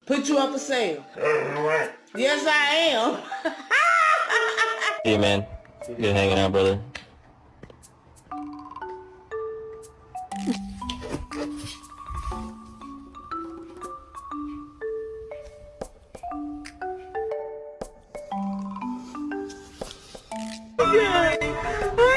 Put you up for sale. Yes, I am. Hey man, good hanging out, brother. Okay.